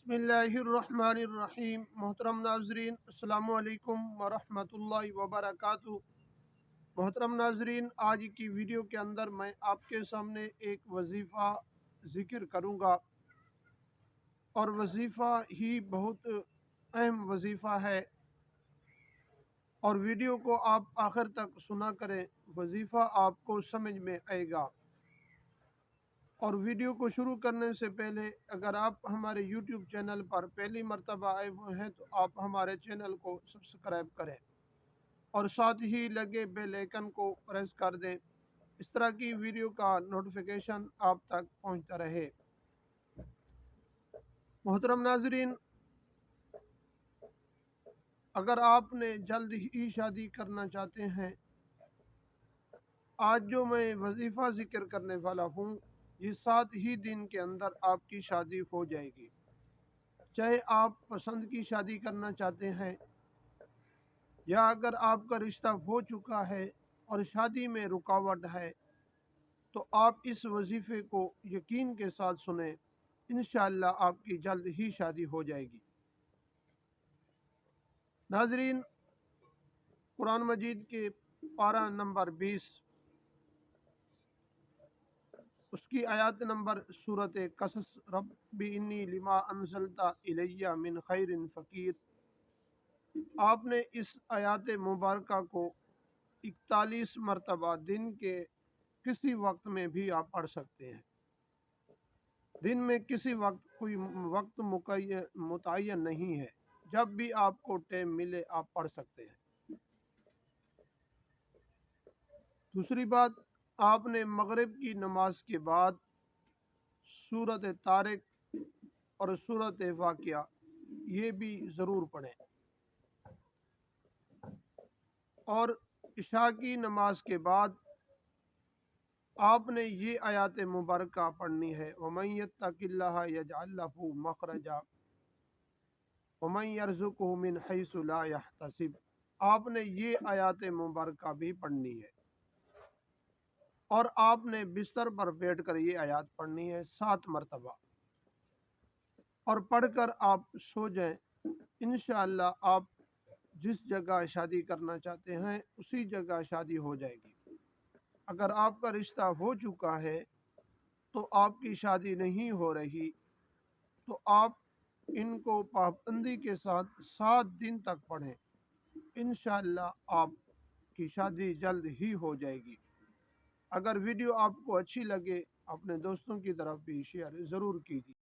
बिस्मिल्लाहिर्रहमानिर्रहीम। मोहतरम नाजरीन, अस्सलामु अलैकुम वरहमतुल्लाहि वबरकातुहू। मोहतरम नाजरीन, आज की वीडियो के अंदर मैं आपके सामने एक वजीफ़ा ज़िक्र करूँगा और वजीफ़ा ही बहुत अहम वजीफ़ा है और वीडियो को आप आखिर तक सुना करें, वजीफ़ा आपको समझ में आएगा। और वीडियो को शुरू करने से पहले अगर आप हमारे YouTube चैनल पर पहली मर्तबा आए हुए हैं तो आप हमारे चैनल को सब्सक्राइब करें और साथ ही लगे बेल आइकन को प्रेस कर दें। इस तरह की वीडियो का नोटिफिकेशन आप तक पहुंचता रहे। मोहतरम नाजरीन, अगर आपने जल्द ही शादी करना चाहते हैं, आज जो मैं वजीफ़ा ज़िक्र करने वाला हूँ ये 7 ही दिन के अंदर आपकी शादी हो जाएगी। चाहे आप पसंद की शादी करना चाहते हैं या अगर आपका रिश्ता हो चुका है और शादी में रुकावट है तो आप इस वजीफ़े को यकीन के साथ सुने, इंशाअल्लाह आपकी जल्द ही शादी हो जाएगी। नाजरीन, कुरान मजीद के पारा नंबर 20 उसकी आयत नंबर सूरत कसस, रब्बी इन्नी लिमा अंज़लता इलैया मिन खैरिन फ़कीर, आपने इस आयत मुबारका को 41 मरतबा दिन के किसी वक्त में भी आप पढ़ सकते हैं। दिन में किसी वक्त कोई वक्त मुतय्यन नहीं है, जब भी आपको टाइम मिले आप पढ़ सकते हैं। दूसरी बात, आपने मगरिब की नमाज के बाद सूरत तारिक और सूरत वाक़िया ये भी ज़रूर पढ़ें और इशा की नमाज के बाद आपने ये आयत मुबारका पढ़नी है, वमन यत्तकिल्लाह यजअल लहू मखरजा वमन यरज़ुकहु मिन हैसु ला यहतसिब। आपने ये आयत मुबारका भी पढ़नी है और आपने बिस्तर पर बैठकर ये आयत पढ़नी है 7 मरतबा और पढ़कर आप सो जाएं। इंशाअल्लाह आप जिस जगह शादी करना चाहते हैं उसी जगह शादी हो जाएगी। अगर आपका रिश्ता हो चुका है तो आपकी शादी नहीं हो रही तो आप इनको पाबंदी के साथ 7 दिन तक पढ़ें, इंशाअल्लाह आपकी शादी जल्द ही हो जाएगी। अगर वीडियो आपको अच्छी लगे अपने दोस्तों की तरफ भी शेयर ज़रूर कीजिए।